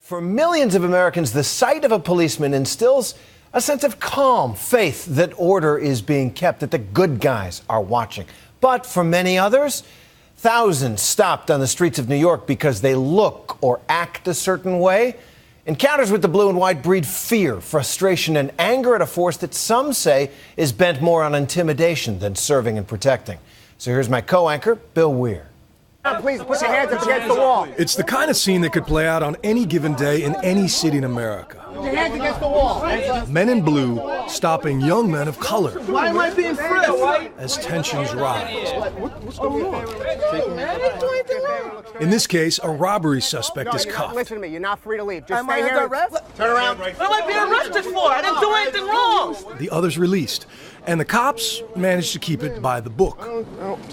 For millions of Americans, the sight of a policeman instills a sense of calm, faith that order is being kept, that the good guys are watching. But for many others, thousands stopped on the streets of New York because they look or act a certain way. Encounters with the blue and white breed fear, frustration, and anger at a force that some say is bent more on intimidation than serving and protecting. So here's my co-anchor, Bill Weir. Please put your hands up against the wall. It's the kind of scene that could play out on any given day in any city in America. Put your hands against the wall. Men in blue stopping young men of color. Why am I being frisked? As tensions rise. What's going on? In this case, a robbery suspect is cuffed. Listen to me. You're not free to leave. Just stay here. Turn around. What am I being arrested for? I didn't do anything wrong. The others released. And the cops managed to keep it by the book. I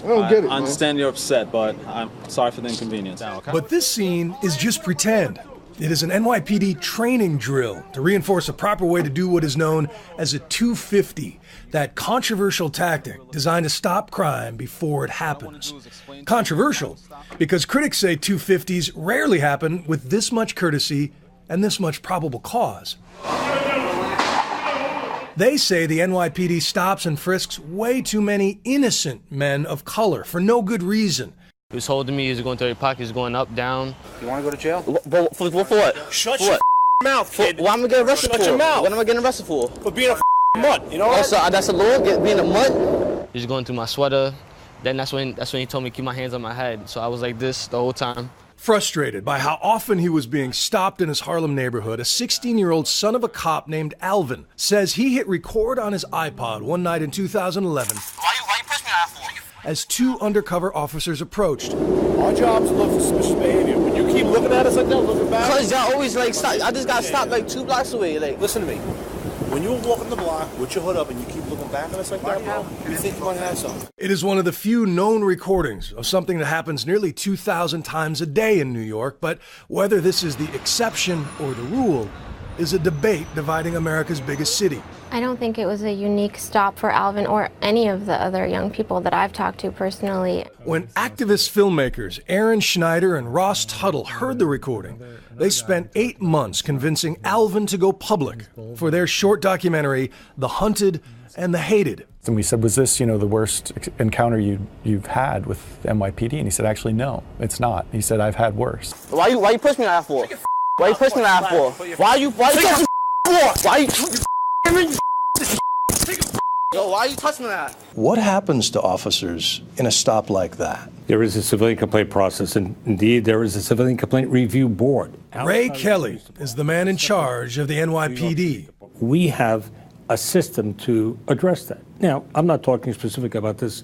don't get it. I understand you're upset, but I'm sorry for the inconvenience. But this scene is just pretend. It is an NYPD training drill to reinforce a proper way to do what is known as a 250, that controversial tactic designed to stop crime before it happens. Controversial because critics say 250s rarely happen with this much courtesy and this much probable cause. They say the NYPD stops and frisks way too many innocent men of color for no good reason. He was holding me, he was going through your pocket, he was going up, down. You want to go to jail? For what? Shut your mouth, kid. What am I getting arrested for? Shut your mouth. What am I getting arrested for? For being a mutt, you know what? Also, that's a law, being a mutt? He was going through my sweater. Then that's when he told me to keep my hands on my head. So I was like this the whole time. Frustrated by how often he was being stopped in his Harlem neighborhood, a 16-year-old son of a cop named Alvin says he hit record on his iPod one night in 2011 Why you press me out for? as two undercover officers approached. Our job is to look for suspicious behavior. When you keep looking at us like that, looking back. Because y'all always like stop. I just got stopped like 2 blocks away. Like, Listen to me. When you're walking the block with your hood up and you keep looking back at us like that, bro, you think you might have something. It is one of the few known recordings of something that happens nearly 2,000 times a day in New York, but whether this is the exception or the rule is a debate dividing America's biggest city. I don't think it was a unique stop for Alvin or any of the other young people that I've talked to personally. When activist filmmakers Aaron Schneider and Ross Tuttle heard the recording, they spent 8 months convincing Alvin to go public for their short documentary, The Hunted and the Hated. And we said, was this, the worst encounter you've had with NYPD? And he said, actually, no, it's not. He said, I've had worse. why you push me out for? Why you push me out for? Why you touch me for? Why you Yo, why you touching that? What happens to officers in a stop like that? There is a civilian complaint process, and indeed there is a civilian complaint review board. Ray Kelly is the man in charge of the NYPD. We have a system to address that. Now, I'm not talking specific about this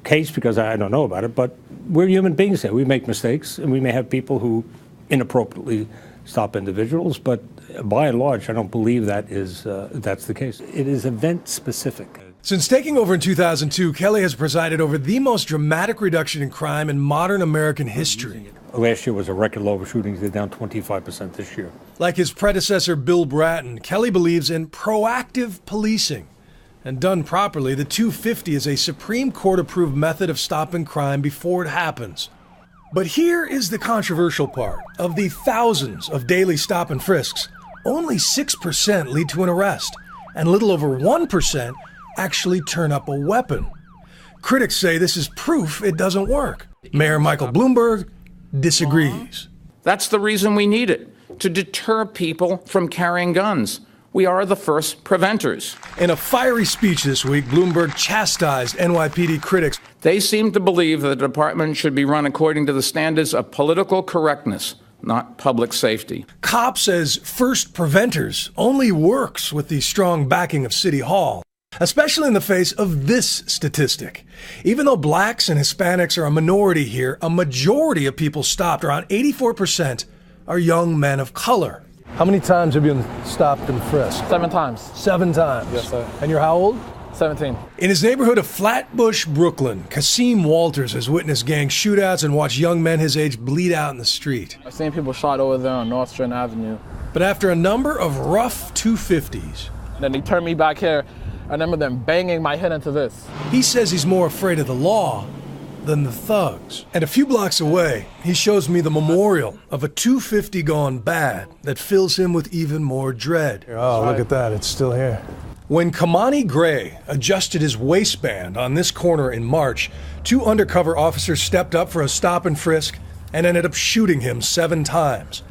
case because I don't know about it, but we're human beings here. We make mistakes, and we may have people who inappropriately stop individuals, but by and large, I don't believe that's the case. It is event specific. Since taking over in 2002, Kelly has presided over the most dramatic reduction in crime in modern American history. Last year was a record low of shootings. They're down 25% this year. Like his predecessor, Bill Bratton, Kelly believes in proactive policing. And done properly, the 250 is a Supreme Court-approved method of stopping crime before it happens. But here is the controversial part. Of the thousands of daily stop and frisks, only 6% lead to an arrest, and a little over 1% actually turn up a weapon. Critics say this is proof it doesn't work. Mayor Michael Bloomberg disagrees. That's the reason we need it, to deter people from carrying guns. We are the first preventers. In a fiery speech this week, Bloomberg chastised NYPD critics. They seem to believe that the department should be run according to the standards of political correctness, not public safety. Cops as first preventers only works with the strong backing of City Hall, especially in the face of this statistic. Even though blacks and Hispanics are a minority here, a majority of people stopped, around 84%, are young men of color. How many times have you been stopped and frisked? 7 times. 7 times? Yes, sir. And you're how old? 17. In his neighborhood of Flatbush, Brooklyn, Kasim Walters has witnessed gang shootouts and watched young men his age bleed out in the street. I've seen people shot over there on North Strand Avenue. But after a number of rough 250s... Then they turned me back here. I remember them banging my head into this. He says he's more afraid of the law than the thugs. And a few blocks away, he shows me the memorial of a 250 gone bad that fills him with even more dread. Oh, look at that. It's still here. When Kamani Gray adjusted his waistband on this corner in March, 2 undercover officers stepped up for a stop and frisk and ended up shooting him 7 times.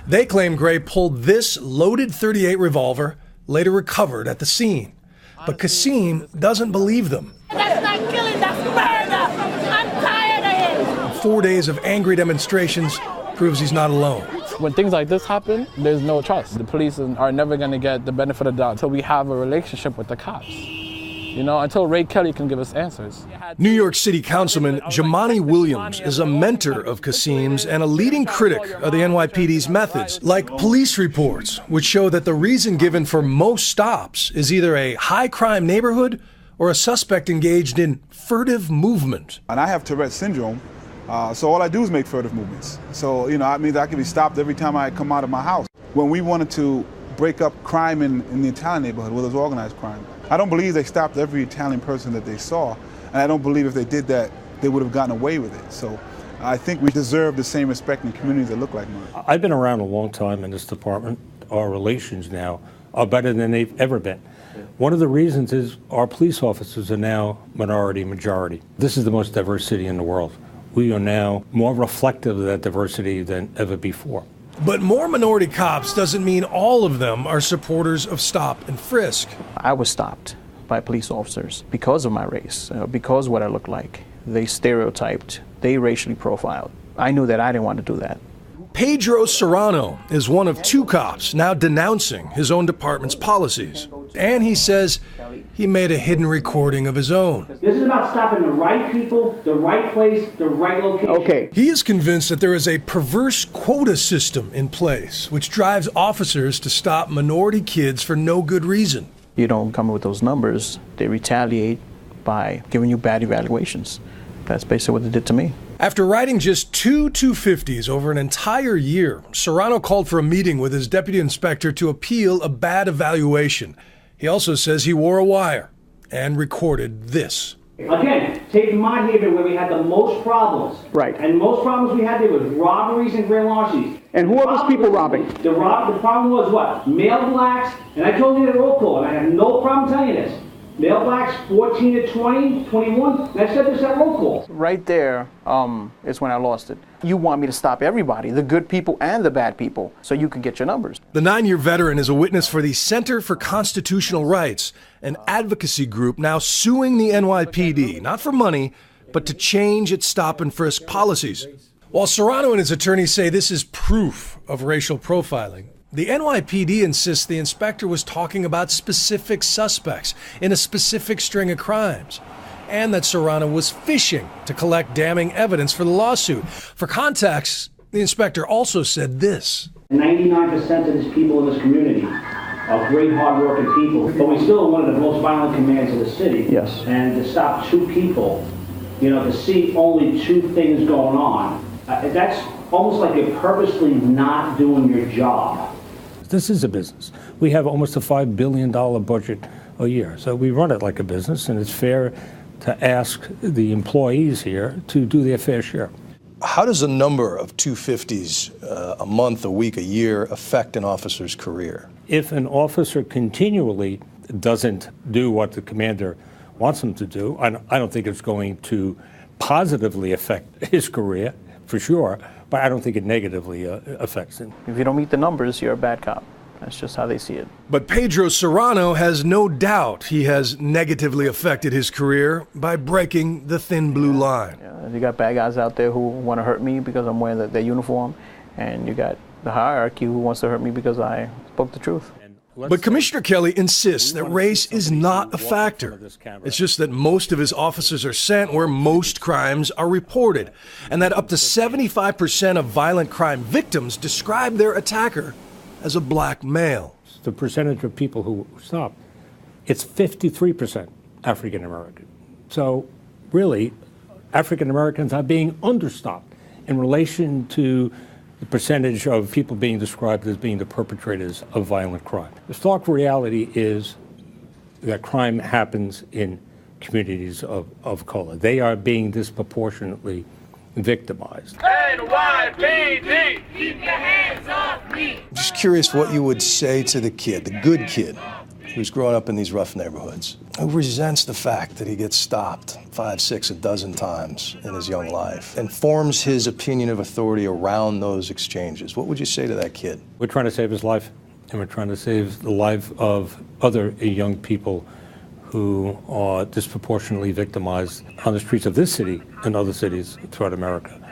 They claim Gray pulled this loaded .38 revolver, later recovered at the scene. But Kasim doesn't believe them. That's not killing, that's murder. I'm tired of it. 4 days of angry demonstrations proves he's not alone. When things like this happen, there's no trust. The police are never going to get the benefit of the doubt until we have a relationship with the cops. You know, until Ray Kelly can give us answers. New York City Councilman Jamani Williams is a mentor of Kasim's and a leading critic of the NYPD's methods, like police reports, which show that the reason given for most stops is either a high-crime neighborhood or a suspect engaged in furtive movement. And I have Tourette's syndrome, so all I do is make furtive movements. So, you know, that means I can be stopped every time I come out of my house. When we wanted to break up crime in the Italian neighborhood, where there's organized crime, I don't believe they stopped every Italian person that they saw, and I don't believe if they did that, they would have gotten away with it. So I think we deserve the same respect in communities that look like mine. I've been around a long time in this department. Our relations now are better than they've ever been. One of the reasons is our police officers are now minority majority. This is the most diverse city in the world. We are now more reflective of that diversity than ever before. But more minority cops doesn't mean all of them are supporters of stop and frisk. I was stopped by police officers because of my race, because of what I looked like. They stereotyped, they racially profiled. I knew that I didn't want to do that. Pedro Serrano is one of 2 cops now denouncing his own department's policies. And he says he made a hidden recording of his own. This is about stopping the right people, the right place, the right location. Okay. He is convinced that there is a perverse quota system in place, which drives officers to stop minority kids for no good reason. You don't come up with those numbers, they retaliate by giving you bad evaluations. That's basically what they did to me. After riding just 2 250s over an entire year, Serrano called for a meeting with his deputy inspector to appeal a bad evaluation. He also says he wore a wire and recorded this. Again, take my neighborhood where we had the most problems. Right. And most problems we had there was robberies and grand larcenies. And who are those people robbing? The problem was what? Male blacks, and I told you the roll call, and I have no problem telling you this. Male blacks 14 to 20, 21, and I said this at roll call. Right there is when I lost it. You want me to stop everybody, the good people and the bad people, so you can get your numbers. The 9-year veteran is a witness for the Center for Constitutional Rights, an advocacy group now suing the NYPD, not for money, but to change its stop and frisk policies. While Serrano and his attorneys say this is proof of racial profiling, the NYPD insists the inspector was talking about specific suspects in a specific string of crimes, and that Serrano was fishing to collect damning evidence for the lawsuit. For context, the inspector also said this. 99% of these people in this community are great, hard-working people, but we still are one of the most violent commands of the city. Yes. And to stop 2 people, you know, to see only 2 things going on, that's almost like you're purposely not doing your job. This is a business. We have almost a $5 billion budget a year. So we run it like a business, and it's fair to ask the employees here to do their fair share. How does a number of 250s a month, a week, a year affect an officer's career? If an officer continually doesn't do what the commander wants him to do, I don't think it's going to positively affect his career, for sure, but I don't think it negatively affects him. If you don't meet the numbers, you're a bad cop. That's just how they see it. But Pedro Serrano has no doubt he has negatively affected his career by breaking the thin blue line. Yeah, you got bad guys out there who want to hurt me because I'm wearing their uniform, and you got the hierarchy who wants to hurt me because I spoke the truth. But Commissioner Kelly insists that race is not a factor. It's just that most of his officers are sent where most crimes are reported, and that up to 75% of violent crime victims describe their attacker as a black male. The percentage of people who stop, it's 53% African American. So really, African Americans are being understopped in relation to the percentage of people being described as being the perpetrators of violent crime. The stark reality is that crime happens in communities of color. They are being disproportionately victimized. NYPD, keep your hands off me. I'm just curious what you would say to the kid, the good kid, who's growing up in these rough neighborhoods, who resents the fact that he gets stopped 5, 6, a dozen times in his young life and forms his opinion of authority around those exchanges. What would you say to that kid? We're trying to save his life, and we're trying to save the life of other young people who are disproportionately victimized on the streets of this city and other cities throughout America.